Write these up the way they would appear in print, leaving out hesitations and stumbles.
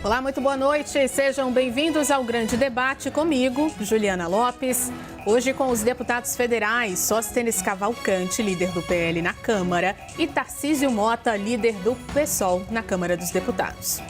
Olá, muito boa noite. Sejam bem-vindos ao Grande Debate comigo, Juliana Lopes. Hoje com os deputados federais Sóstenes Cavalcante, líder do PL na Câmara, e Tarcísio Mota, líder do PSOL na Câmara dos Deputados.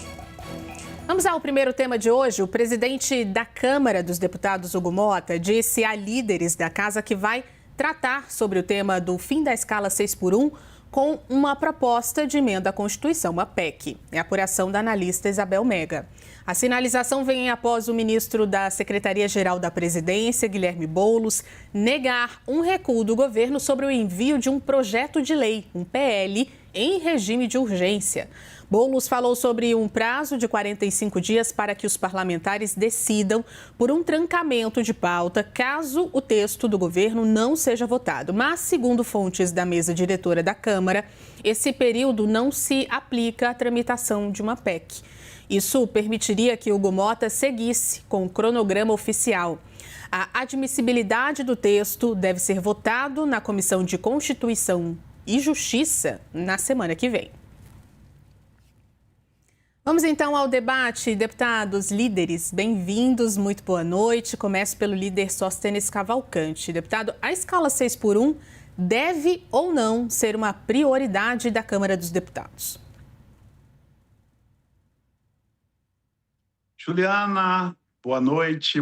Vamos ao primeiro tema de hoje. O presidente da Câmara dos Deputados, Hugo Mota, disse a líderes da casa que vai tratar sobre o tema do fim da escala 6x1 com uma proposta de emenda à Constituição, uma PEC. É a apuração da analista Isabel Mega. A sinalização vem após o ministro da Secretaria-Geral da Presidência, Guilherme Boulos, negar um recuo do governo sobre o envio de um projeto de lei, um PL, em regime de urgência. Boulos falou sobre um prazo de 45 dias para que os parlamentares decidam por um trancamento de pauta caso o texto do governo não seja votado. Mas, segundo fontes da mesa diretora da Câmara, esse período não se aplica à tramitação de uma PEC. Isso permitiria que Hugo Mota seguisse com o cronograma oficial. A admissibilidade do texto deve ser votado na Comissão de Constituição e Justiça na semana que vem. Vamos então ao debate. Deputados, líderes, bem-vindos, muito boa noite. Começo pelo líder Sóstenes Cavalcante. Deputado, a escala 6x1 deve ou não ser uma prioridade da Câmara dos Deputados? Juliana, boa noite,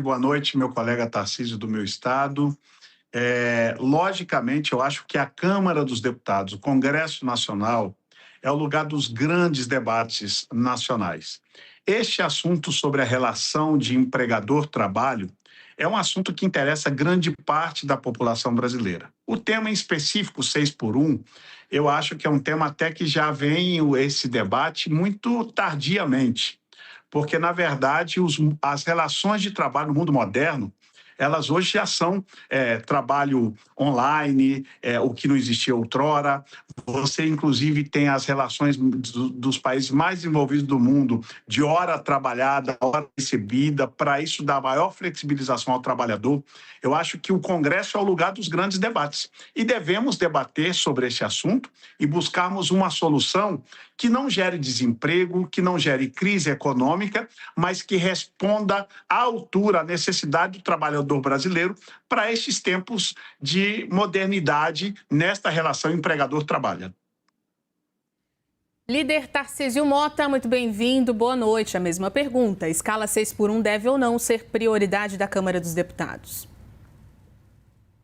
meu colega Tarcísio do meu estado. Logicamente, eu acho que a Câmara dos Deputados, o Congresso Nacional, é o lugar dos grandes debates nacionais. Este assunto sobre a relação de empregador-trabalho é um assunto que interessa grande parte da população brasileira. O tema em específico, 6x1, eu acho que é um tema até que já vem esse debate muito tardiamente, porque, na verdade, as relações de trabalho no mundo moderno, elas hoje já são trabalho online, o que não existia outrora. Você, inclusive, tem as relações dos países mais desenvolvidos do mundo de hora trabalhada, hora recebida, para isso dar maior flexibilização ao trabalhador. Eu acho que o Congresso é o lugar dos grandes debates e devemos debater sobre esse assunto e buscarmos uma solução que não gere desemprego, que não gere crise econômica, mas que responda à altura, à necessidade do trabalhador brasileiro para estes tempos de modernidade nesta relação empregador-trabalho. Líder Tarcísio Mota, muito bem-vindo, boa noite. A mesma pergunta, a escala 6x1 deve ou não ser prioridade da Câmara dos Deputados?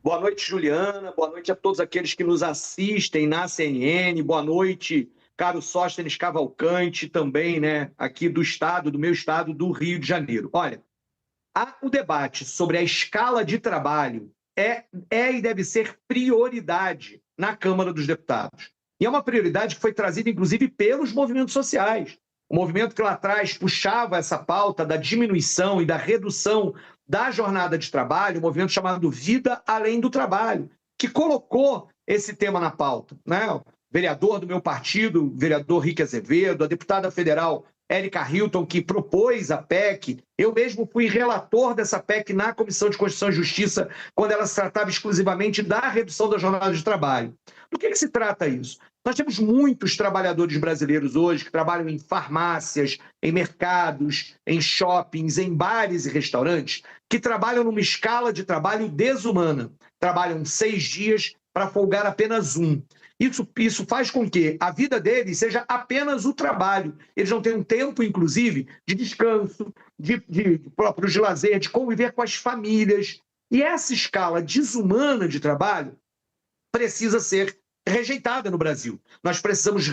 Boa noite, Juliana, boa noite a todos aqueles que nos assistem na CNN, boa noite, caro Sóstenes Cavalcante, também, aqui do meu estado, do Rio de Janeiro. Olha, o debate sobre a escala de trabalho é e deve ser prioridade na Câmara dos Deputados. E é uma prioridade que foi trazida, inclusive, pelos movimentos sociais. O movimento que lá atrás puxava essa pauta da diminuição e da redução da jornada de trabalho, o movimento chamado Vida Além do Trabalho, que colocou esse tema na pauta, O vereador do meu partido, o vereador Rick Azevedo, a deputada federal Érica Hilton, que propôs a PEC. Eu mesmo fui relator dessa PEC na Comissão de Constituição e Justiça, quando ela se tratava exclusivamente da redução da jornada de trabalho. Do que se trata isso? Nós temos muitos trabalhadores brasileiros hoje que trabalham em farmácias, em mercados, em shoppings, em bares e restaurantes, que trabalham numa escala de trabalho desumana. Trabalham 6 dias para folgar apenas 1. Isso faz com que a vida deles seja apenas o trabalho. Eles não têm um tempo, inclusive, de descanso, de lazer, de conviver com as famílias. E essa escala desumana de trabalho precisa ser rejeitada no Brasil. Nós precisamos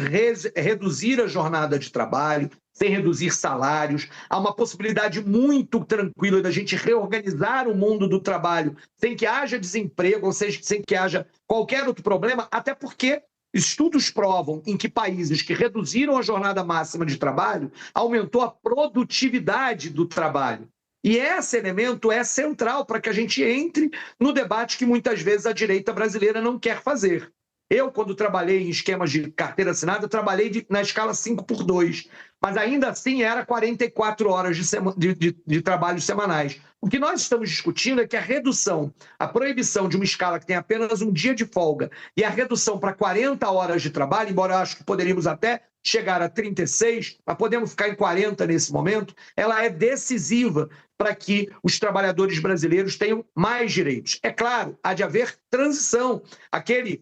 reduzir a jornada de trabalho, sem reduzir salários. Há uma possibilidade muito tranquila da gente reorganizar o mundo do trabalho sem que haja desemprego, ou seja, sem que haja qualquer outro problema, até porque estudos provam em que países que reduziram a jornada máxima de trabalho aumentou a produtividade do trabalho. E esse elemento é central para que a gente entre no debate que muitas vezes a direita brasileira não quer fazer. Eu, quando trabalhei em esquemas de carteira assinada, eu trabalhei na escala 5x2, mas ainda assim era 44 horas de trabalho semanais. O que nós estamos discutindo é que a proibição de uma escala que tem apenas um dia de folga e a redução para 40 horas de trabalho, embora eu acho que poderíamos até chegar a 36, mas podemos ficar em 40 nesse momento, ela é decisiva para que os trabalhadores brasileiros tenham mais direitos. É claro, há de haver transição. Aquele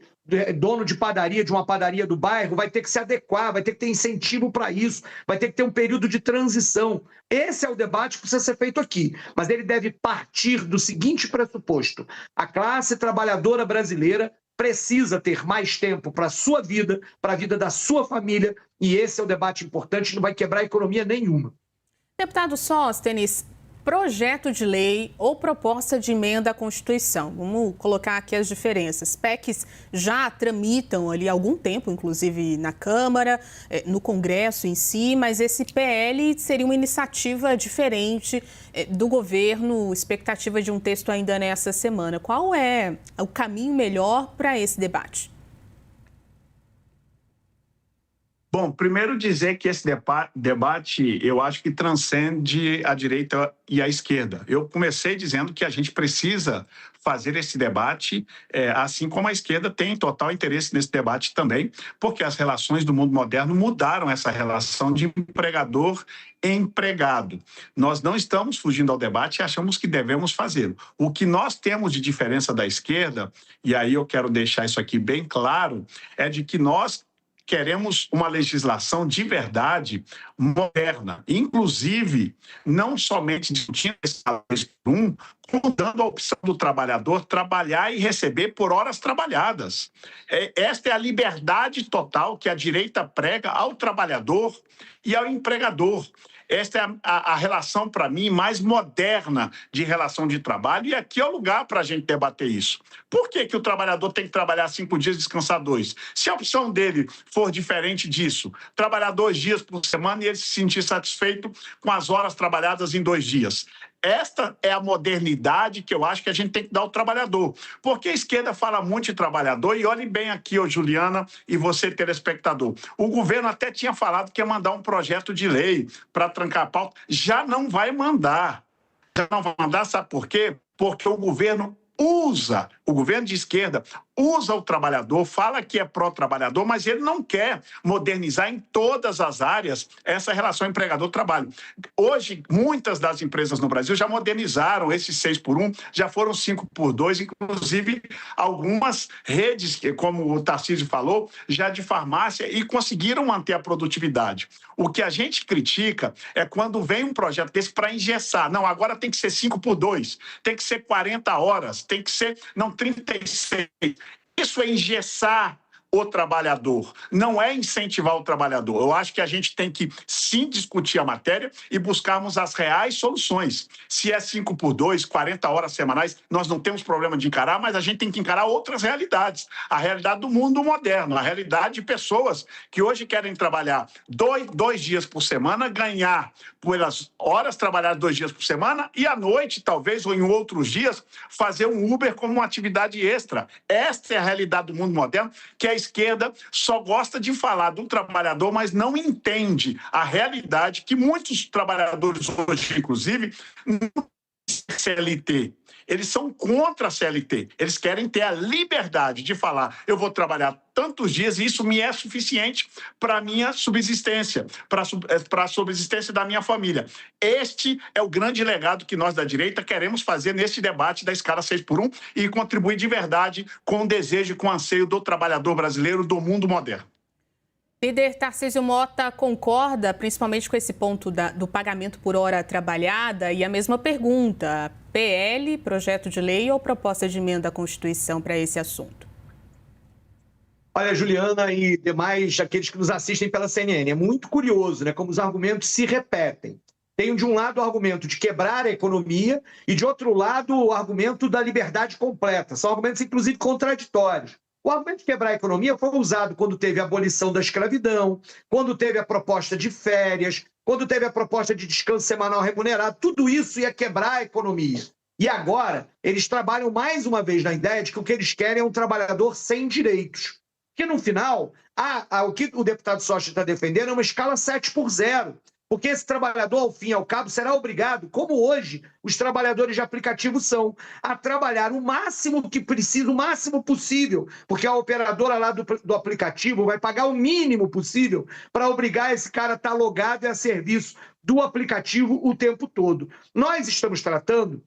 dono de padaria, de uma padaria do bairro, vai ter que se adequar, vai ter que ter incentivo para isso, vai ter que ter um período de transição. Esse é o debate que precisa ser feito aqui, mas ele deve partir do seguinte pressuposto: a classe trabalhadora brasileira precisa ter mais tempo para a sua vida, para a vida da sua família, e esse é o debate importante, não vai quebrar economia nenhuma. Deputado Sóstenes, projeto de lei ou proposta de emenda à Constituição. Vamos colocar aqui as diferenças. PECs já tramitam ali há algum tempo, inclusive na Câmara, no Congresso em si, mas esse PL seria uma iniciativa diferente do governo, expectativa de um texto ainda nessa semana. Qual é o caminho melhor para esse debate? Bom, primeiro dizer que esse debate, eu acho que transcende a direita e a esquerda. Eu comecei dizendo que a gente precisa fazer esse debate, assim como a esquerda tem total interesse nesse debate também, porque as relações do mundo moderno mudaram essa relação de empregador-empregado. Nós não estamos fugindo ao debate e achamos que devemos fazê-lo. O que nós temos de diferença da esquerda, e aí eu quero deixar isso aqui bem claro, é de que nós queremos uma legislação de verdade moderna, inclusive não somente discutindo esse salário por um, como dando a opção do trabalhador trabalhar e receber por horas trabalhadas. Esta é a liberdade total que a direita prega ao trabalhador e ao empregador. Esta é a relação, para mim, mais moderna de relação de trabalho, e aqui é o lugar para a gente debater isso. Por que o trabalhador tem que trabalhar 5 dias e descansar 2? Se a opção dele for diferente disso, trabalhar 2 dias por semana e ele se sentir satisfeito com as horas trabalhadas em 2 dias. Esta é a modernidade que eu acho que a gente tem que dar ao trabalhador. Porque a esquerda fala muito de trabalhador, e olhe bem aqui, ô Juliana, e você, telespectador. O governo até tinha falado que ia mandar um projeto de lei para trancar a pauta. Já não vai mandar. Já não vai mandar, sabe por quê? Porque o governo de esquerda usa o trabalhador, fala que é pró-trabalhador, mas ele não quer modernizar em todas as áreas essa relação empregador-trabalho. Hoje, muitas das empresas no Brasil já modernizaram esses 6x1, já foram 5x2, inclusive algumas redes, como o Tarcísio falou, já de farmácia, e conseguiram manter a produtividade. O que a gente critica é quando vem um projeto desse para engessar. Não, agora tem que ser 5x2, tem que ser 40 horas, tem que ser, não, 36. Isso é engessar o trabalhador, não é incentivar o trabalhador. Eu acho que a gente tem que, sim, discutir a matéria e buscarmos as reais soluções. Se é 5x2, 40 horas semanais, nós não temos problema de encarar, mas a gente tem que encarar outras realidades. A realidade do mundo moderno, a realidade de pessoas que hoje querem trabalhar 2 dias por semana, ganhar pelas horas trabalhadas 2 dias por semana, e à noite, talvez, ou em outros dias, fazer um Uber como uma atividade extra. Esta é a realidade do mundo moderno, que a esquerda só gosta de falar do trabalhador, mas não entende a realidade que muitos trabalhadores hoje, inclusive, não têm CLT. Eles são contra a CLT. Eles querem ter a liberdade de falar: eu vou trabalhar tantos dias e isso me é suficiente para a minha subsistência, para a subsistência da minha família. Este é o grande legado que nós da direita queremos fazer neste debate da escala 6x1 e contribuir de verdade com o desejo e com o anseio do trabalhador brasileiro do mundo moderno. Líder Tarcísio Mota concorda principalmente com esse ponto do pagamento por hora trabalhada, e a mesma pergunta: PL, projeto de lei ou proposta de emenda à Constituição para esse assunto? Olha, Juliana e demais aqueles que nos assistem pela CNN, é muito curioso, né, como os argumentos se repetem. Tem de um lado o argumento de quebrar a economia e de outro lado o argumento da liberdade completa. São argumentos inclusive contraditórios. O argumento de quebrar a economia foi usado quando teve a abolição da escravidão, quando teve a proposta de férias, quando teve a proposta de descanso semanal remunerado. Tudo isso ia quebrar a economia. E agora, eles trabalham mais uma vez na ideia de que o que eles querem é um trabalhador sem direitos. Porque, no final, o que o deputado Sóstenes está defendendo é uma escala 7x0. Porque esse trabalhador, ao fim e ao cabo, será obrigado, como hoje os trabalhadores de aplicativo são, a trabalhar o máximo que precisa, o máximo possível, porque a operadora lá do aplicativo vai pagar o mínimo possível para obrigar esse cara a estar logado e a serviço do aplicativo o tempo todo. Nós estamos tratando,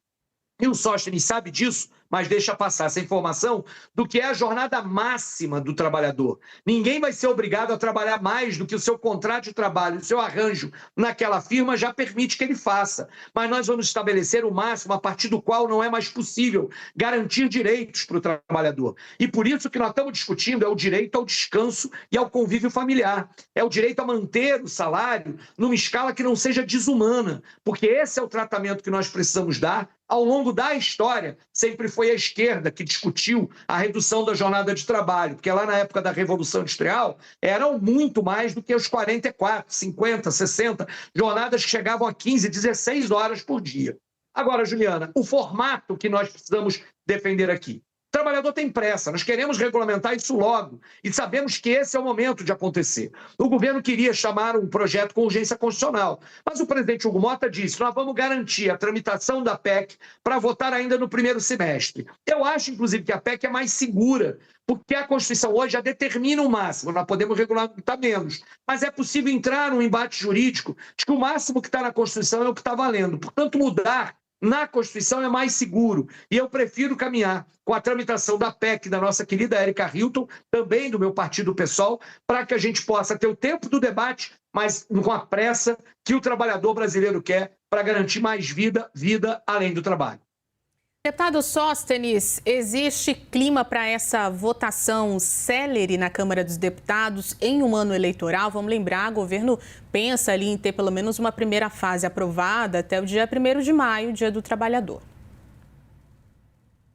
e o Sóstenes sabe disso, mas deixa passar essa informação, do que é a jornada máxima do trabalhador. Ninguém vai ser obrigado a trabalhar mais do que o seu contrato de trabalho, o seu arranjo naquela firma já permite que ele faça. Mas nós vamos estabelecer o máximo a partir do qual não é mais possível garantir direitos para o trabalhador. E por isso que nós estamos discutindo é o direito ao descanso e ao convívio familiar. É o direito a manter o salário numa escala que não seja desumana, porque esse é o tratamento que nós precisamos dar. Ao longo da história, sempre foi a esquerda que discutiu a redução da jornada de trabalho, porque lá na época da Revolução Industrial eram muito mais do que os 44, 50, 60 jornadas que chegavam a 15, 16 horas por dia. Agora, Juliana, o formato que nós precisamos defender aqui. O trabalhador tem pressa, nós queremos regulamentar isso logo e sabemos que esse é o momento de acontecer. O governo queria chamar um projeto com urgência constitucional, mas o presidente Hugo Mota disse, nós vamos garantir a tramitação da PEC para votar ainda no primeiro semestre. Eu acho, inclusive, que a PEC é mais segura, porque a Constituição hoje já determina o máximo, nós podemos regulamentar menos, mas é possível entrar num embate jurídico de que o máximo que está na Constituição é o que está valendo. Portanto, mudar na Constituição é mais seguro. E eu prefiro caminhar com a tramitação da PEC da nossa querida Érica Hilton, também do meu partido PSOL, para que a gente possa ter o tempo do debate, mas com a pressa que o trabalhador brasileiro quer para garantir mais vida além do trabalho. Deputado Sóstenes, existe clima para essa votação célere na Câmara dos Deputados em um ano eleitoral? Vamos lembrar, o governo pensa ali em ter pelo menos uma primeira fase aprovada até o dia 1º de maio, Dia do Trabalhador.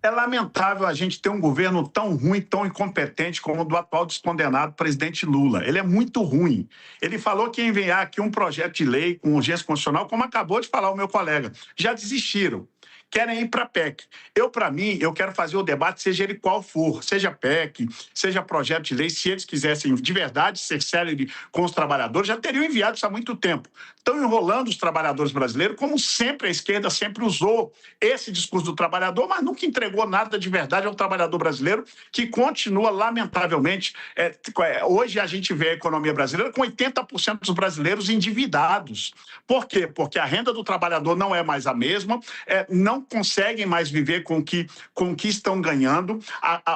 É lamentável a gente ter um governo tão ruim, tão incompetente como o do atual descondenado presidente Lula. Ele é muito ruim. Ele falou que ia enviar aqui um projeto de lei com urgência constitucional, como acabou de falar o meu colega. Já desistiram. Querem ir para a PEC. Para mim, eu quero fazer o debate, seja ele qual for, seja PEC, seja projeto de lei, se eles quisessem de verdade ser célere com os trabalhadores, já teriam enviado isso há muito tempo. Estão enrolando os trabalhadores brasileiros, como sempre a esquerda sempre usou esse discurso do trabalhador, mas nunca entregou nada de verdade ao trabalhador brasileiro, que continua, lamentavelmente, hoje a gente vê a economia brasileira com 80% dos brasileiros endividados. Por quê? Porque a renda do trabalhador não é mais a mesma, não conseguem mais viver com o que estão ganhando,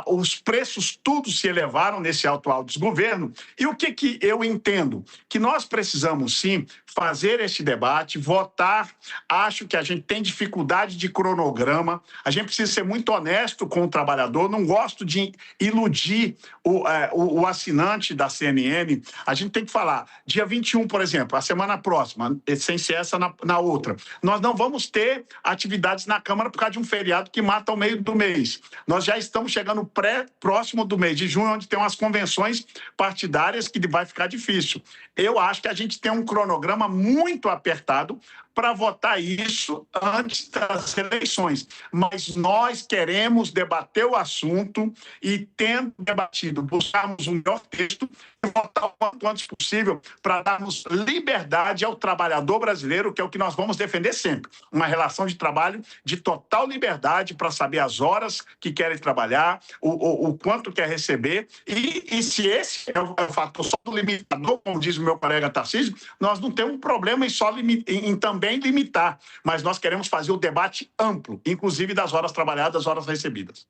os preços tudo se elevaram nesse atual desgoverno. E o que eu entendo? Que nós precisamos, sim, fazer este debate, votar. Acho que a gente tem dificuldade de cronograma, a gente precisa ser muito honesto com o trabalhador, não gosto de iludir o assinante da CNN. A gente tem que falar, dia 21, por exemplo, a semana próxima, sem ser essa na outra, nós não vamos ter atividades na Câmara por causa de um feriado que mata ao meio do mês. Nós já estamos chegando próximo do mês de junho, onde tem umas convenções partidárias que vai ficar difícil. Eu acho que a gente tem um cronograma muito apertado para votar isso antes das eleições. Mas nós queremos debater o assunto e, tendo debatido, buscarmos um melhor texto e votar o quanto antes possível para darmos liberdade ao trabalhador brasileiro, que é o que nós vamos defender sempre. Uma relação de trabalho de total liberdade para saber as horas que querem trabalhar, o quanto quer receber. E se esse é o fator só do limitador, como diz o meu colega Tarcísio, nós não temos um problema em também limitar, mas nós queremos fazer o debate amplo, inclusive das horas trabalhadas, horas recebidas.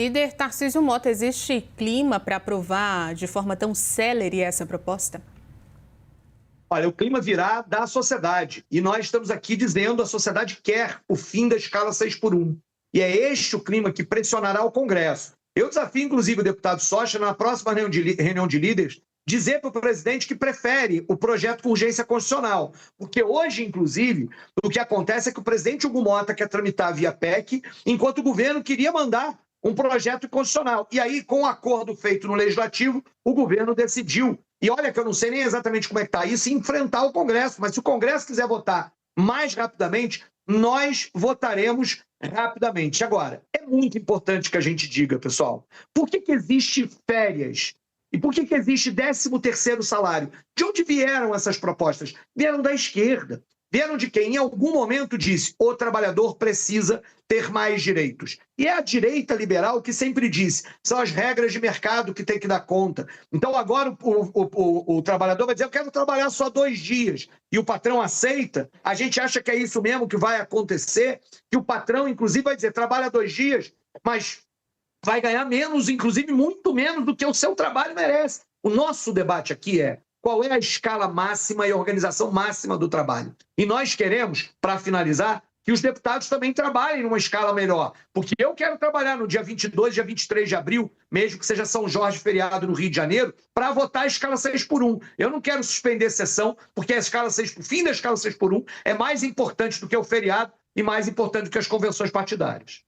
Líder Tarcísio Mota, existe clima para aprovar de forma tão célere essa proposta? Olha, o clima virá da sociedade e nós estamos aqui dizendo a sociedade quer o fim da escala 6x1. E é este o clima que pressionará o Congresso. Eu desafio, inclusive, o deputado Sóstenes, na próxima reunião de líderes, dizer para o presidente que prefere o projeto com urgência constitucional. Porque hoje, inclusive, o que acontece é que o presidente Hugo Mota quer tramitar via PEC, enquanto o governo queria mandar um projeto constitucional. E aí, com o acordo feito no Legislativo, o governo decidiu. E olha que eu não sei nem exatamente como é que está isso, enfrentar o Congresso. Mas se o Congresso quiser votar mais rapidamente, nós votaremos rapidamente. Agora, é muito importante que a gente diga, pessoal, por que existe férias E por que existe 13º salário? De onde vieram essas propostas? Vieram da esquerda. Vieram de quem, em algum momento, disse o trabalhador precisa ter mais direitos. E é a direita liberal que sempre disse, são as regras de mercado que tem que dar conta. Então, agora o trabalhador vai dizer, eu quero trabalhar só 2 dias. E o patrão aceita. A gente acha que é isso mesmo que vai acontecer, que o patrão, inclusive, vai dizer, trabalha 2 dias, mas vai ganhar menos, inclusive muito menos do que o seu trabalho merece. O nosso debate aqui é qual é a escala máxima e a organização máxima do trabalho. E nós queremos, para finalizar, que os deputados também trabalhem numa escala melhor. Porque eu quero trabalhar no dia 22, dia 23 de abril, mesmo que seja São Jorge feriado no Rio de Janeiro, para votar a escala 6x1. Eu não quero suspender sessão, porque o fim da escala 6x1 é mais importante do que o feriado e mais importante do que as convenções partidárias.